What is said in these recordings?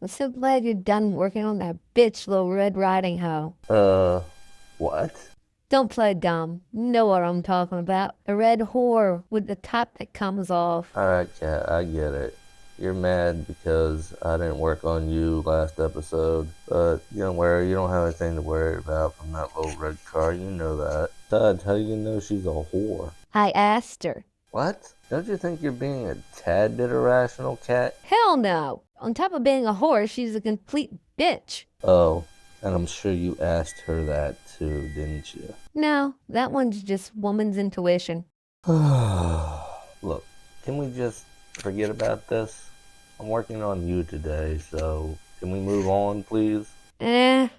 I'm so glad you're done working on that bitch, little Red Riding Hoe. What? Don't play dumb. You know what I'm talking about. A red whore with the top that comes off. Alright, Cat, I get it. You're mad because I didn't work on you last episode, but don't worry, you don't have anything to worry about from that little red car, you know that. Besides, how do you know she's a whore? I asked her. What? Don't you think you're being a tad bit irrational, Cat? Hell no. On top of being a whore, she's a complete bitch. Oh, and I'm sure you asked her that too, didn't you? No, that one's just woman's intuition. Look, can we just forget about this? I'm working on you today, so can we move on, please? I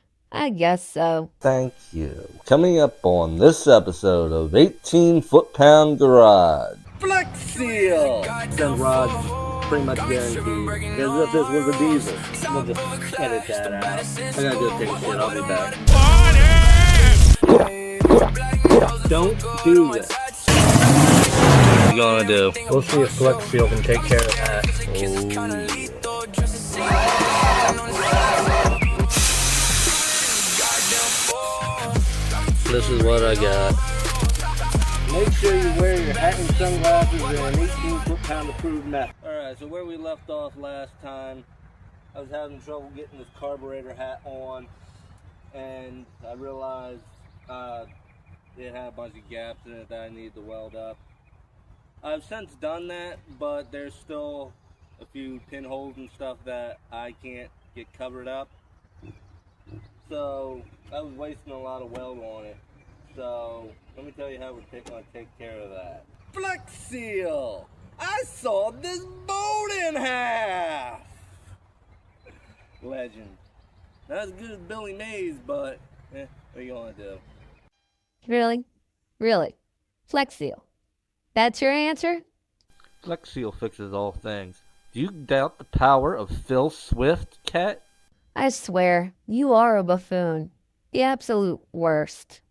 guess so. Thank you. Coming up on this episode of 18 Foot-Pound Garage. Flexseal! Send rods pretty much guaranteed. As if this was a diesel. We'll just edit that out. I gotta go take a shit. I'll be back. Don't do this. What you gonna do? We'll see if Flexseal can take care of that. This is what I got. Make sure you wear your hat and sunglasses and an 18 foot-pound approved method. Alright, so where we left off last time, I was having trouble getting this carburetor hat on, and I realized it had a bunch of gaps in it that I needed to weld up. I've since done that, but there's still a few pinholes and stuff that I can't get covered up. So I was wasting a lot of weld on it. So let me tell you how we're going to take care of that. Flexseal! I sawed this boat in half! Legend. Not as good as Billy Mays, but what are you going to do? Really? Really? Flexseal. That's your answer? Flexseal fixes all things. Do you doubt the power of Phil Swift, Cat? I swear, you are a buffoon. The absolute worst.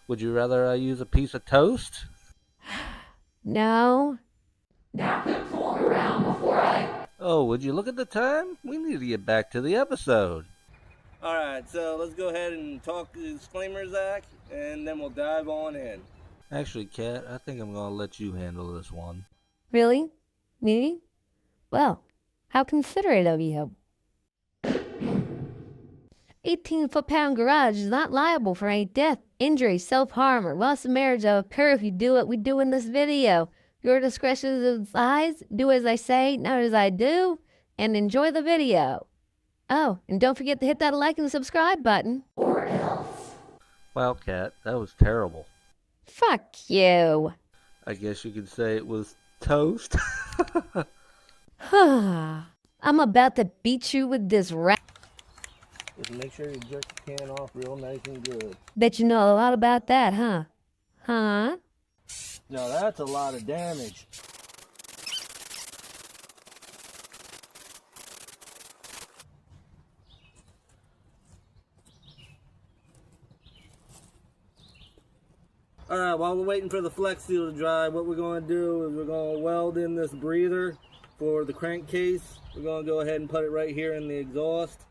Would you rather I use a piece of toast? No? Oh, would you look at the time? We need to get back to the episode. Alright, so let's go ahead and talk the disclaimers act, and then we'll dive on in. Actually, Kat, I think I'm going to let you handle this one. Really? Me? Well, how considerate of you. 18 foot-pound garage is not liable for any death, injury, self-harm, or loss of marriage that will occur if you do what we do in this video. Your discretion is advised. Do as I say, not as I do, and enjoy the video. Oh, and don't forget to hit that like and subscribe button. Or else. Wow, Kat, that was terrible. Fuck you. I guess you could say it was toast. I'm about to beat you with this rat. Just make sure you jerk the can off real nice and good. Bet you know a lot about that, huh? Huh? No, that's a lot of damage. Alright, while we're waiting for the Flexseal to dry, what we're going to do is we're going to weld in this breather for the crankcase. We're going to go ahead and put it right here in the exhaust.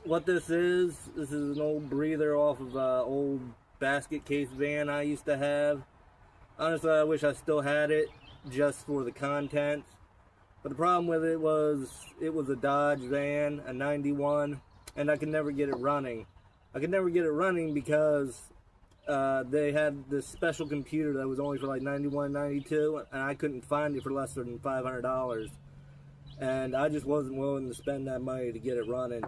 What this is an old breather off of an old basket case van I used to have. Honestly, I wish I still had it just for the contents. But the problem with it was a Dodge van, a 91, and I could never get it running. I could never get it running because they had this special computer that was only for like $91, $92, and I couldn't find it for less than $500. And I just wasn't willing to spend that money to get it running.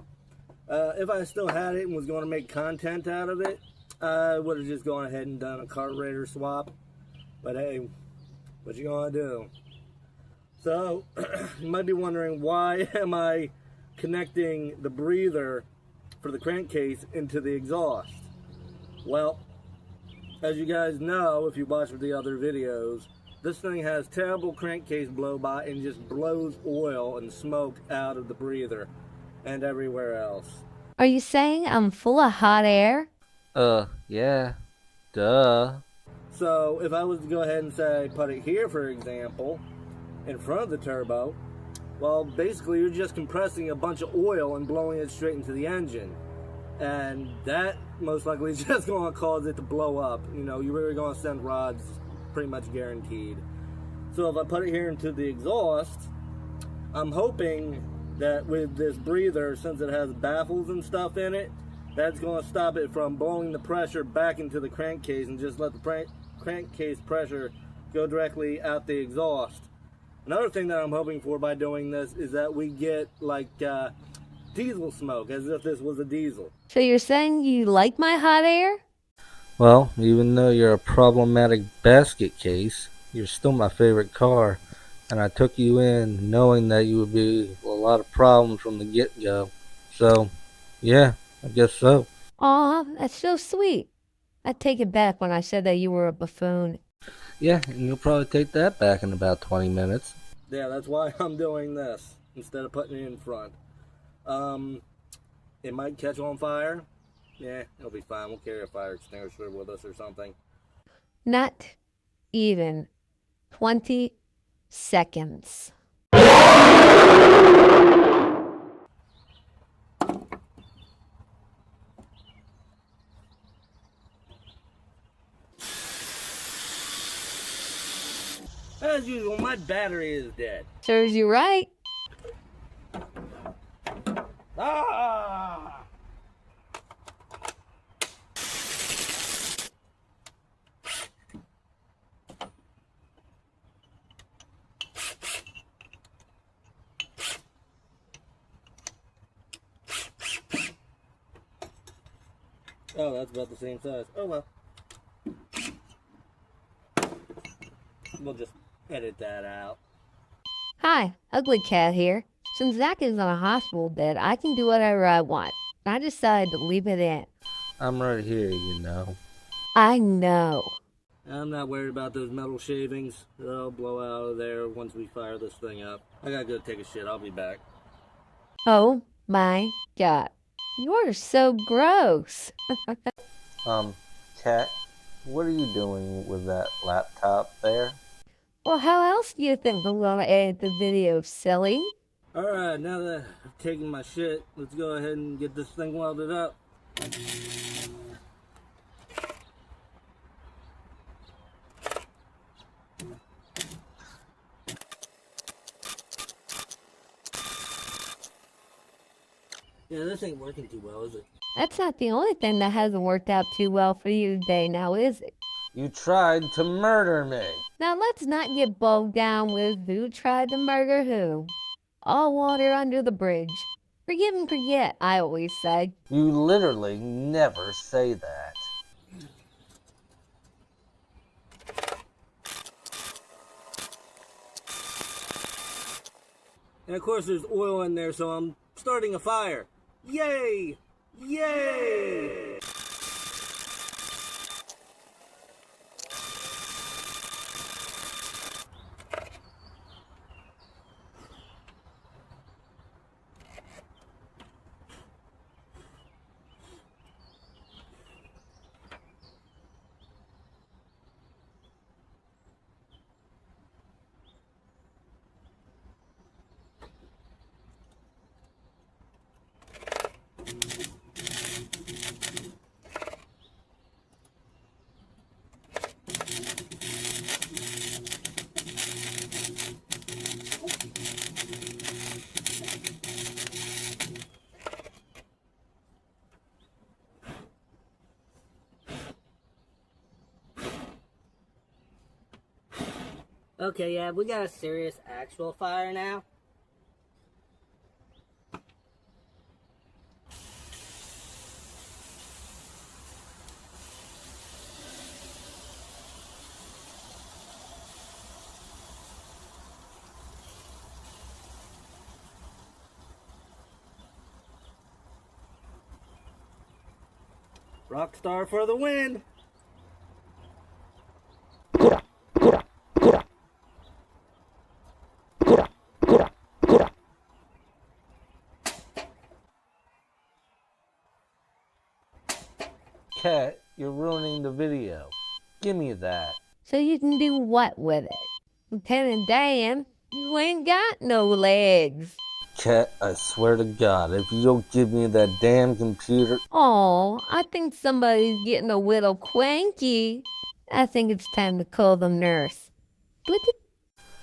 If I still had it and was going to make content out of it, I would have just gone ahead and done a carburetor swap. But hey, what you gonna do? So, you might be wondering, why am I connecting the breather for the crankcase into the exhaust? Well, as you guys know, if you watched the other videos, this thing has terrible crankcase blow-by and just blows oil and smoke out of the breather and everywhere else. Are you saying I'm full of hot air? Yeah. Duh. So if I was to go ahead and say put it here, for example, in front of the turbo, Well, basically you're just compressing a bunch of oil and blowing it straight into the engine. And that most likely is just going to cause it to blow up. You know, you're really going to send rods, pretty much guaranteed. So if I put it here into the exhaust, I'm hoping that with this breather, since it has baffles and stuff in it, that's going to stop it from blowing the pressure back into the crankcase and just let the crankcase pressure go directly out the exhaust. Another thing that I'm hoping for by doing this is that we get like diesel smoke, as if this was a diesel. So you're saying you like my hot air? Well, even though you're a problematic basket case, you're still my favorite car, and I took you in knowing that you would be a lot of problems from the get-go. So, yeah, I guess so. Aw, that's so sweet. I take it back when I said that you were a buffoon. Yeah, and you'll probably take that back in about 20 minutes. Yeah, that's why I'm doing this instead of putting it in front. It might catch on fire. Yeah, it'll be fine. We'll carry a fire extinguisher with us or something. Not even 20 seconds. As usual, my battery is dead. Serves you right. Ah! Oh, that's about the same size. Oh well. We'll just edit that out. Hi, Ugly Cat here. Since Zach is on a hospital bed, I can do whatever I want. I decided to leave it in. I'm right here, you know. I know. I'm not worried about those metal shavings. They'll blow out of there once we fire this thing up. I gotta go take a shit. I'll be back. Oh my god. You're so gross. Cat, what are you doing with that laptop there? Well, how else do you think I'm gonna edit the video, silly? Alright, now that I've taken my shit, let's go ahead and get this thing welded up. Yeah, this ain't working too well, is it? That's not the only thing that hasn't worked out too well for you today, now is it? You tried to murder me. Now let's not get bogged down with who tried to murder who. All water under the bridge. Forgive and forget, I always say. You literally never say that. And of course there's oil in there, so I'm starting a fire. Yay! Yay! Okay, yeah, we got a serious actual fire now. Rockstar for the win! Cat, you're ruining the video. Give me that. So you can do what with it? Lieutenant Dan, You ain't got no legs. Cat, I swear to God, if you don't give me that damn computer... Oh, I think somebody's getting a little cranky. I think it's time to call the nurse.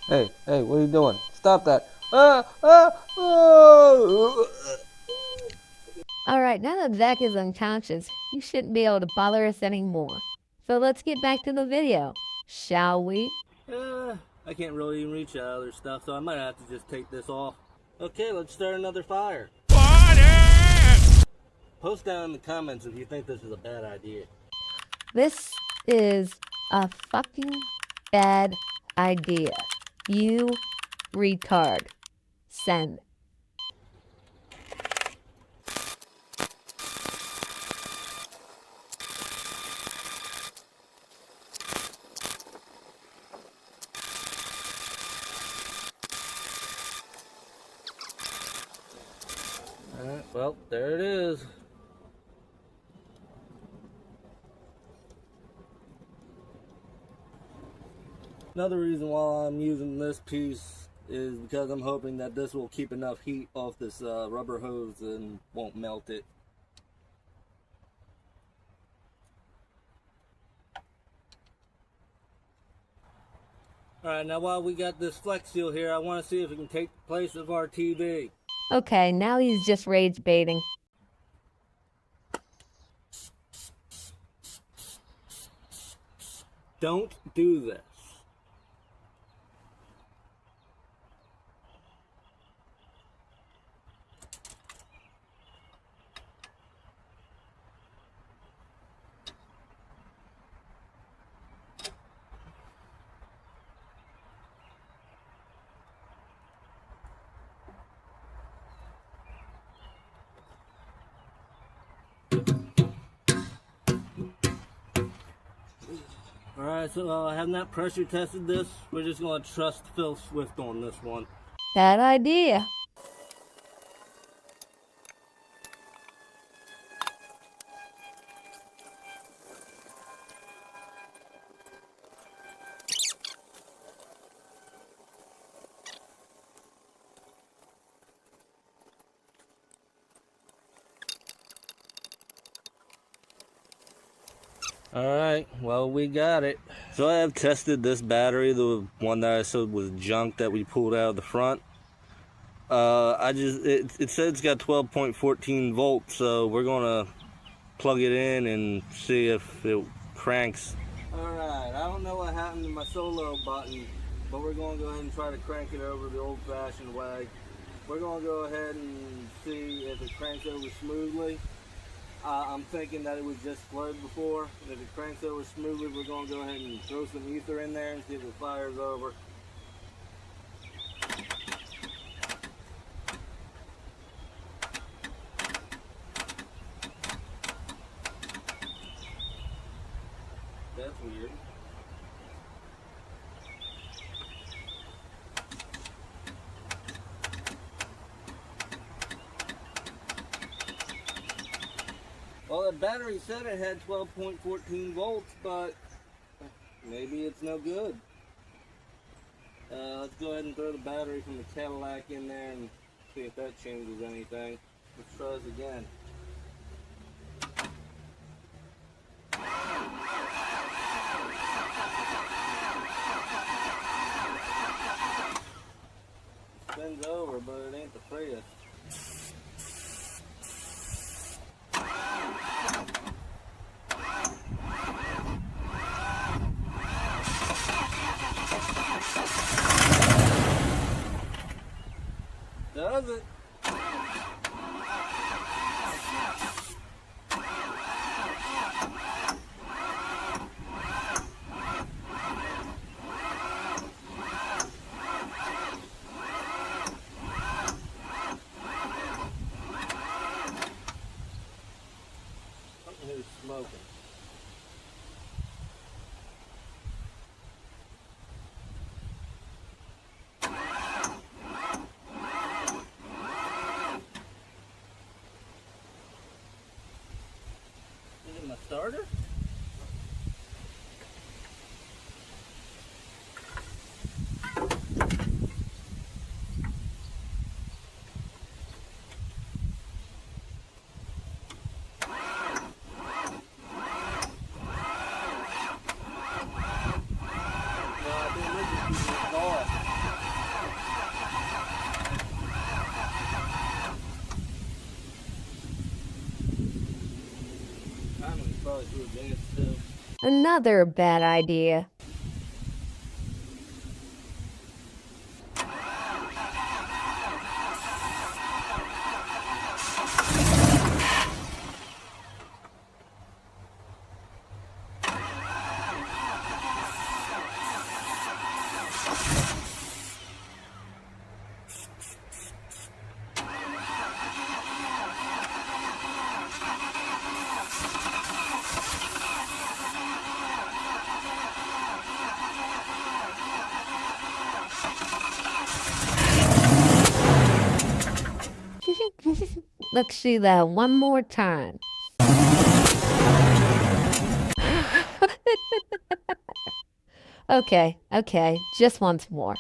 Hey, what are you doing? Stop that. Oh. Alright, now that Zach is unconscious, you shouldn't be able to bother us anymore. So let's get back to the video, shall we? I can't really even reach that other stuff, so I might have to just take this off. Okay, let's start another fire. Post down in the comments if you think this is a bad idea. This is a fucking bad idea. You retard. Send. Alright, well, there it is. Another reason why I'm using this piece is because I'm hoping that this will keep enough heat off this rubber hose and won't melt it. Alright, now while we got this Flexseal here, I want to see if it can take the place of our TV. Okay, now he's just rage baiting. Don't do this. Alright, so I have not pressure tested this. We're just going to trust Phil Swift on this one. Bad idea. Alright, well, we got it. So I have tested this battery, the one that I said was junk that we pulled out of the front. It said it's got 12.14 volts, so we're gonna plug it in and see if it cranks. Alright, I don't know what happened to my solo button, but we're gonna go ahead and try to crank it over the old-fashioned way. We're gonna go ahead and see if it cranks over smoothly. I'm thinking that it was just flooded before, and if it cranks over smoothly, we're going to go ahead and throw some ether in there and see if the fire's over. That's weird. Well, the battery said it had 12.14 volts, but maybe it's no good. Let's go ahead and throw the battery from the Cadillac in there and see if that changes anything. Let's try this again. It spins over, but it ain't the prettiest. Does it? Who's smoking? Is it my starter? probably too advanced too. Another bad idea. Let's see that one more time. Okay, just once more.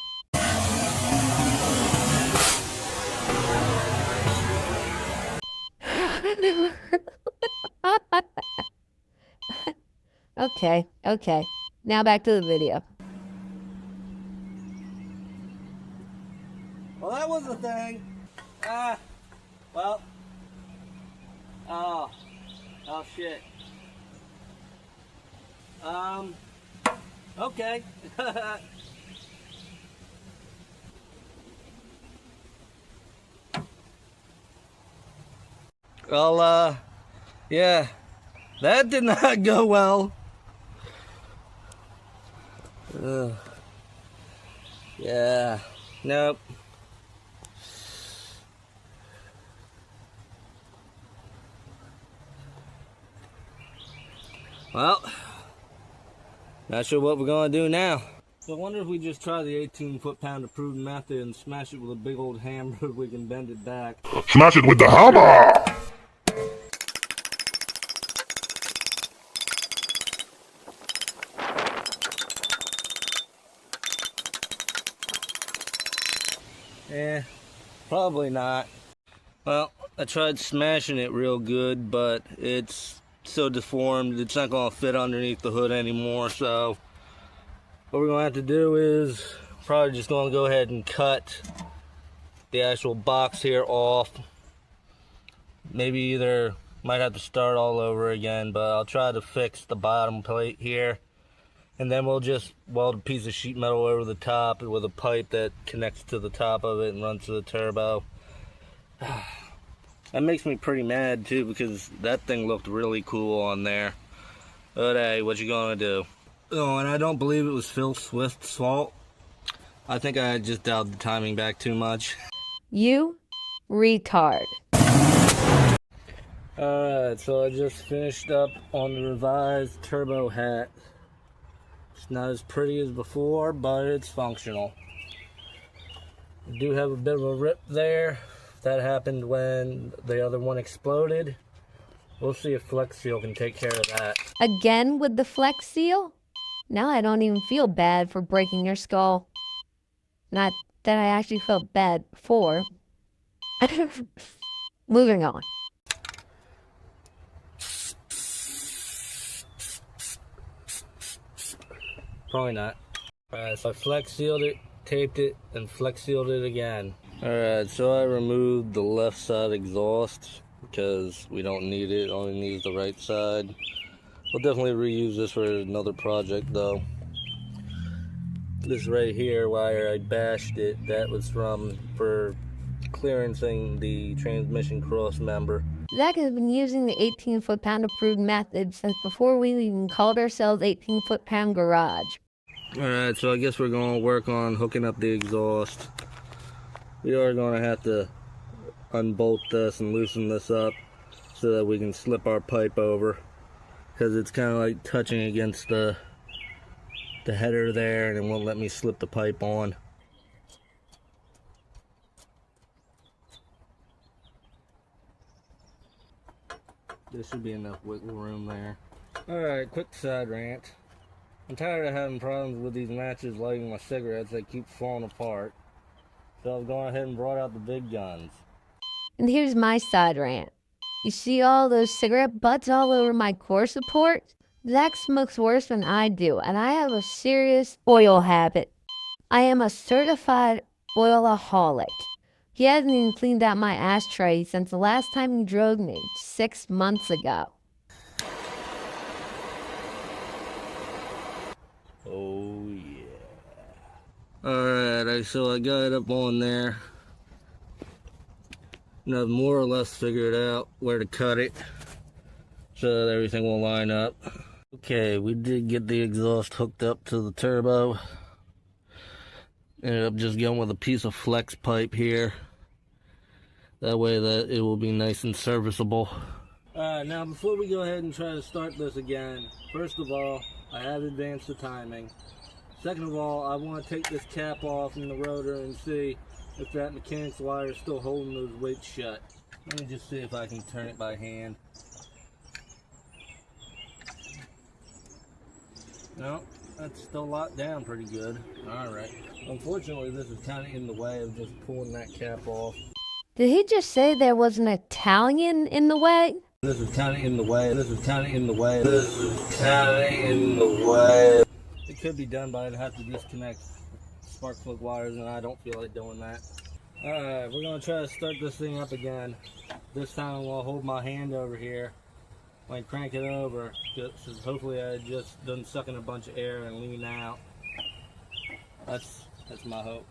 Okay. Now back to the video. Well, that was the thing. Well. Oh shit. Okay. Well, yeah, that did not go well. Yeah, nope. Well, not sure what we're gonna do now. So I wonder if we just try the 18 foot-pound approved method and smash it with a big old hammer if we can bend it back. Smash it with the hammer! Eh, probably not. Well, I tried smashing it real good, but it's so deformed, it's not gonna fit underneath the hood anymore, so what we're gonna have to do is probably just gonna go ahead and cut the actual box here off. Maybe either might have to start all over again, but I'll try to fix the bottom plate here, and then we'll just weld a piece of sheet metal over the top with a pipe that connects to the top of it and runs to the turbo. That makes me pretty mad too, because that thing looked really cool on there. But hey, what you gonna do? Oh, and I don't believe it was Phil Swift's fault. I think I just dialed the timing back too much. You retard. Alright, so I just finished up on the revised turbo hat. It's not as pretty as before, but it's functional. I do have a bit of a rip there. That happened when the other one exploded. We'll see if Flexseal can take care of that. Again with the Flexseal? Now I don't even feel bad for breaking your skull. Not that I actually felt bad before. Moving on. Probably not. Alright, so I flex sealed it, taped it, and flex sealed it again. Alright, so I removed the left side exhaust because we don't need it, only needs the right side. We'll definitely reuse this for another project though. This right here, wire I bashed it, that was for clearancing the transmission cross member. Zach has been using the 18 foot-pound approved method since before we even called ourselves 18 foot-pound garage. Alright, so I guess we're going to work on hooking up the exhaust. We are going to have to unbolt this and loosen this up so that we can slip our pipe over, because it's kind of like touching against the header there, and it won't let me slip the pipe on. There should be enough wiggle room there. Alright, quick side rant. I'm tired of having problems with these matches lighting my cigarettes. They keep falling apart. So I've gone ahead and brought out the big guns. And here's my side rant. You see all those cigarette butts all over my core support? Zach smokes worse than I do, and I have a serious oil habit. I am a certified oilaholic. He hasn't even cleaned out my ashtray since the last time he drove me, 6 months ago. Oh yeah. Alright, so I got it up on there. And I've more or less figured out where to cut it so that everything will line up. Okay, we did get the exhaust hooked up to the turbo. Ended up just going with a piece of flex pipe here. That way that it will be nice and serviceable. Alright, now before we go ahead and try to start this again, first of all, I have advanced the timing. Second of all, I want to take this cap off in the rotor and see if that mechanics wire is still holding those weights shut. Let me just see if I can turn it by hand. No, that's still locked down pretty good. Alright. Unfortunately, this is kind of in the way of just pulling that cap off. Did he just say there was an Italian in the way? This is kind of in the way. This is kind of in the way. This is kind of in the way. It could be done, but I'd have to disconnect spark plug wires, and I don't feel like doing that. Alright, we're going to try to start this thing up again. This time I'll hold my hand over here when I crank it over, because hopefully I just doesn't suck in a bunch of air and lean out. That's my hope.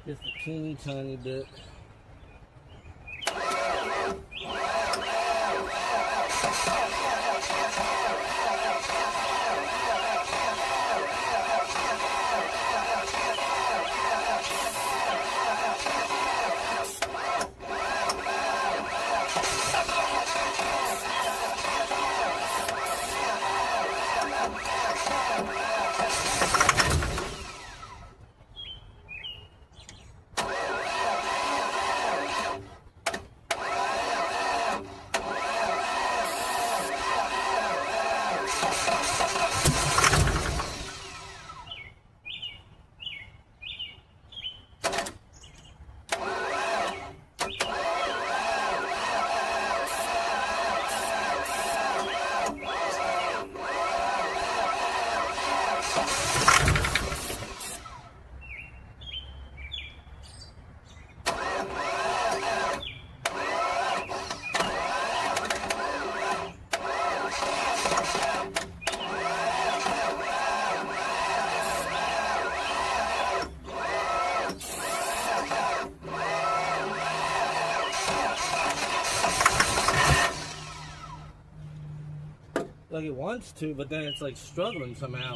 Just a teeny tiny bit. Like it wants to, but then it's like struggling somehow.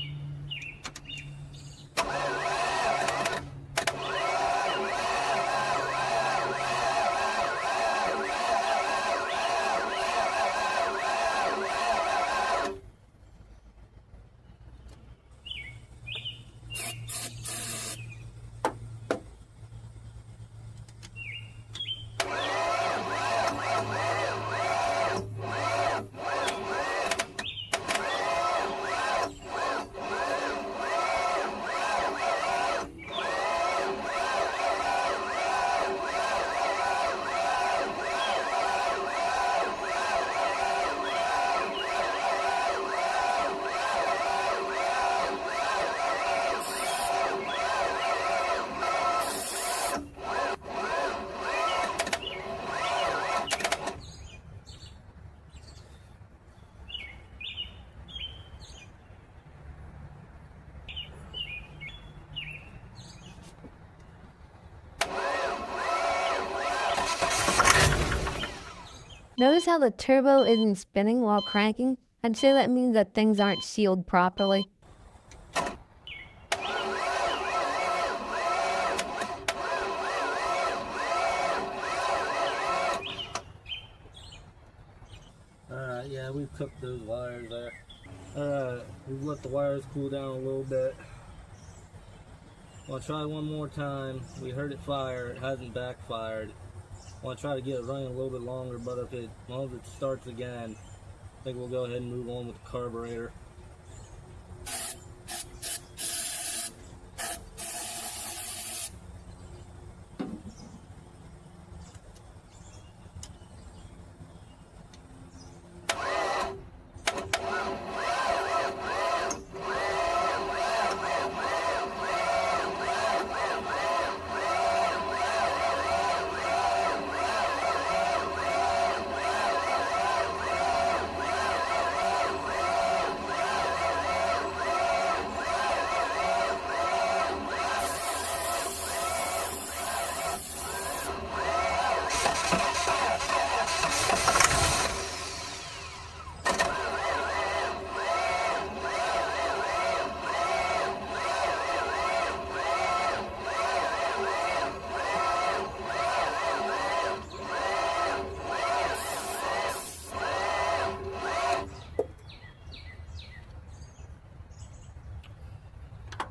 Notice how the turbo isn't spinning while cranking? I'd say that means that things aren't sealed properly. Yeah, we've cooked those wires there. We've let the wires cool down a little bit. I'll try one more time. We heard it fire, it hasn't backfired. I want to try to get it running a little bit longer, but if it starts again, I think we'll go ahead and move on with the carburetor.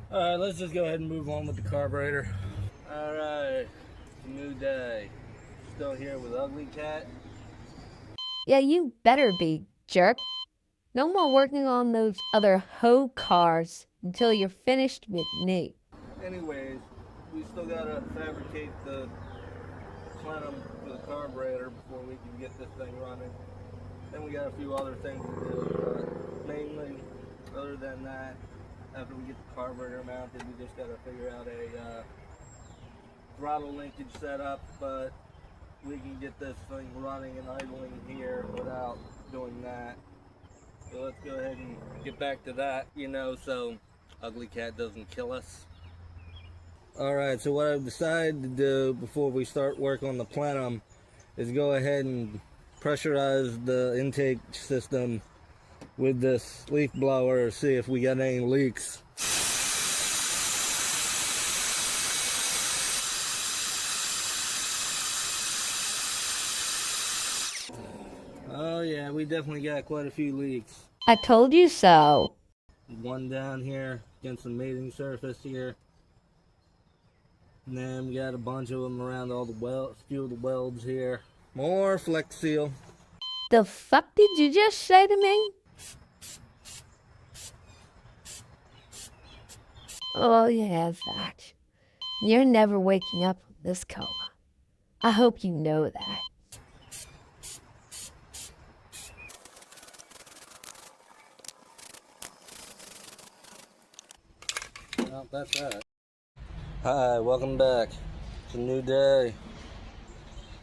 Alright, let's just go ahead and move on with the carburetor. Alright, it's a new day. Still here with Ugly Cat. Yeah, you better be, jerk. No more working on those other hoe cars until you're finished with me. Anyways, we still gotta fabricate the plenum for the carburetor before we can get this thing running. Then we got a few other things to do, but mainly, other than that, after we get the carburetor mounted, we just gotta figure out a throttle linkage setup, but we can get this thing running and idling here without doing that. So let's go ahead and get back to that, so Ugly Cat doesn't kill us. Alright, so what I've decided to do before we start work on the plenum is go ahead and pressurize the intake system with this leaf blower, see if we got any leaks. Oh yeah, we definitely got quite a few leaks. I told you so. One down here against the mating surface here. And then we got a bunch of them around all the few of the welds here. More Flexseal. The fuck did you just say to me? Oh yeah, that. You're never waking up from this coma. I hope you know that. Well, that's that. Hi, welcome back. It's a new day.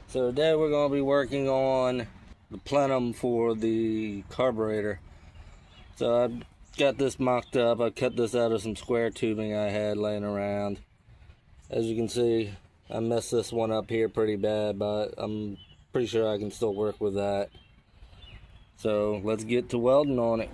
So today we're going to be working on the plenum for the carburetor. So I've got this mocked up. I cut this out of some square tubing I had laying around. As you can see, I messed this one up here pretty bad, but I'm pretty sure I can still work with that. So let's get to welding on it.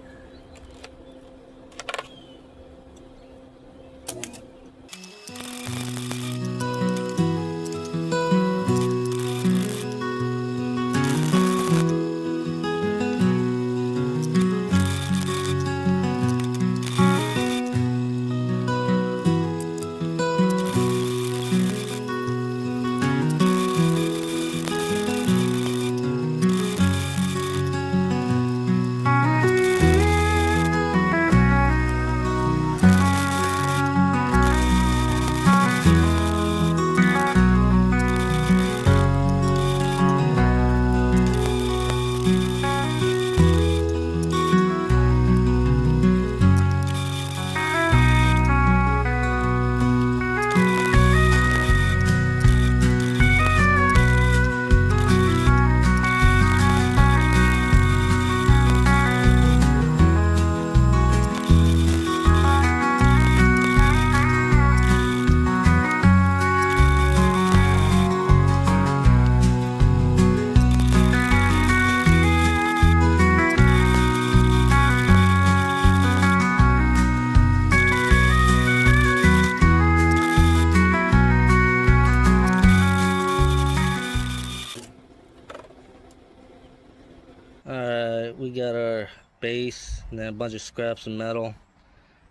base, and then a bunch of scraps of metal.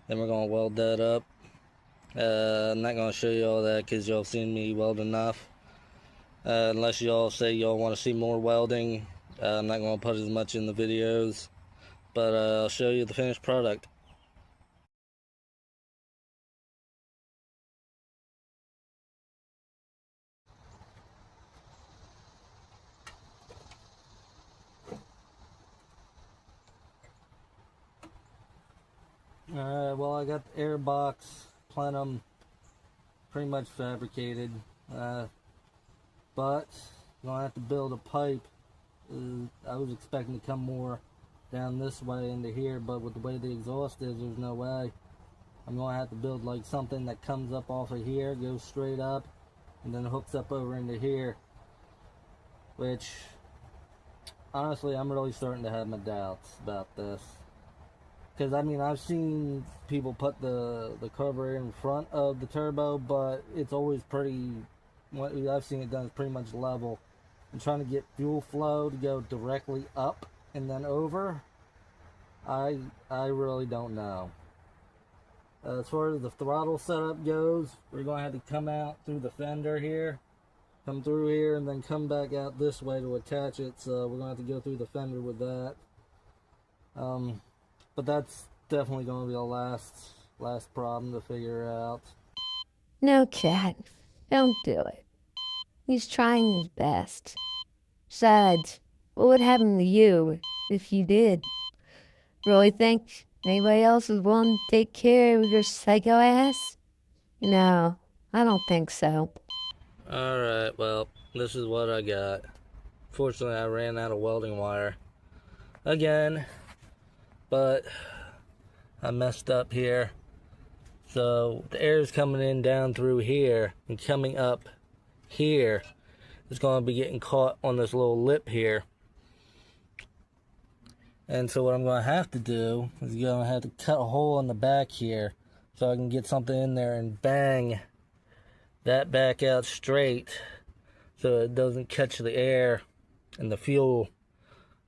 Then we're going to weld that up. I'm not going to show you all that because y'all seen me weld enough. Unless y'all say y'all want to see more welding, I'm not going to put as much in the videos. But I'll show you the finished product. Alright, well, I got the air box plenum pretty much fabricated, but I'm gonna have to build a pipe. I was expecting to come more down this way into here, but with the way the exhaust is, there's no way. I'm gonna have to build like something that comes up off of here, goes straight up, and then hooks up over into here, which honestly I'm really starting to have my doubts about this. Because, I mean, I've seen people put the carburetor in front of the turbo, but it's always pretty, what I've seen it done is pretty much level. And trying to get fuel flow to go directly up and then over, I really don't know. As far as the throttle setup goes, we're going to have to come out through the fender here, come through here, and then come back out this way to attach it. So we're going to have to go through the fender with that. But that's definitely going to be the last problem to figure out. No, Cat. Don't do it. He's trying his best. Besides, what would happen to you if you did? Really think anybody else is willing to take care of your psycho ass? No, I don't think so. Alright, well, this is what I got. Fortunately, I ran out of welding wire again, but I messed up here. So the air is coming in down through here and coming up here. It's going to be getting caught on this little lip here. And so what I'm going to have to do is going to have to cut a hole in the back here so I can get something in there and bang that back out straight so it doesn't catch the air and the fuel.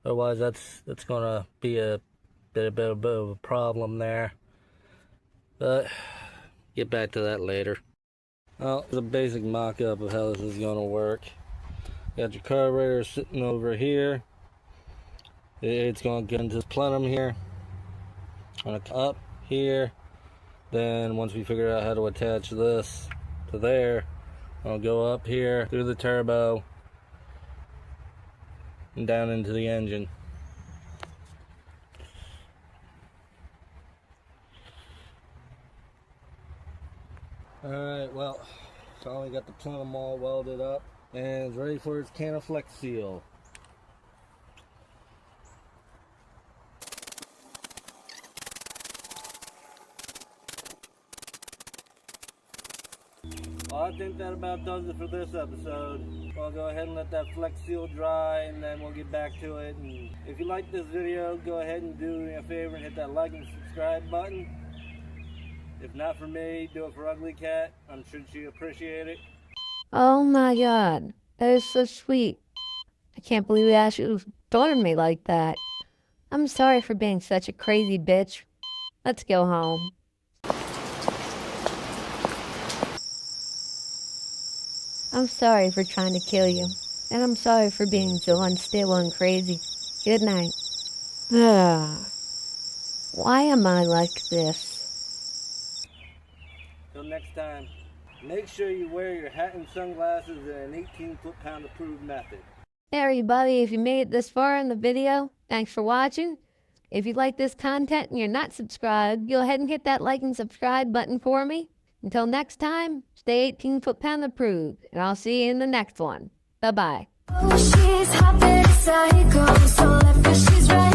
Otherwise that's going to be a bit of a problem there. But get back to that later. Well, it's a basic mock-up of how this is going to work. Got your carburetor sitting over here. It's going to get into this plenum here. Up here. Then once we figure out how to attach this to there, I'll go up here through the turbo and down into the engine. Alright, well, finally got the plenum all welded up and it's ready for its can of Flexseal. Well, I think that about does it for this episode. I'll go ahead and let that Flexseal dry and then we'll get back to it. And if you like this video, go ahead and do me a favor and hit that like and subscribe button. If not for me, do it for Ugly Cat. I'm sure she appreciate it. Oh my god, that is so sweet. I can't believe you actually thought of me like that. I'm sorry for being such a crazy bitch. Let's go home. I'm sorry for trying to kill you. And I'm sorry for being so unstable and crazy. Good night. Why am I like this? Till next time, make sure you wear your hat and sunglasses in an 18 foot-pound approved method. Hey everybody, if you made it this far in the video, thanks for watching. If you like this content and you're not subscribed, go ahead and hit that like and subscribe button for me. Until next time, stay 18 foot-pound approved, and I'll see you in the next one. Bye-bye. Oh, she's hot, psycho, so left, but she's right.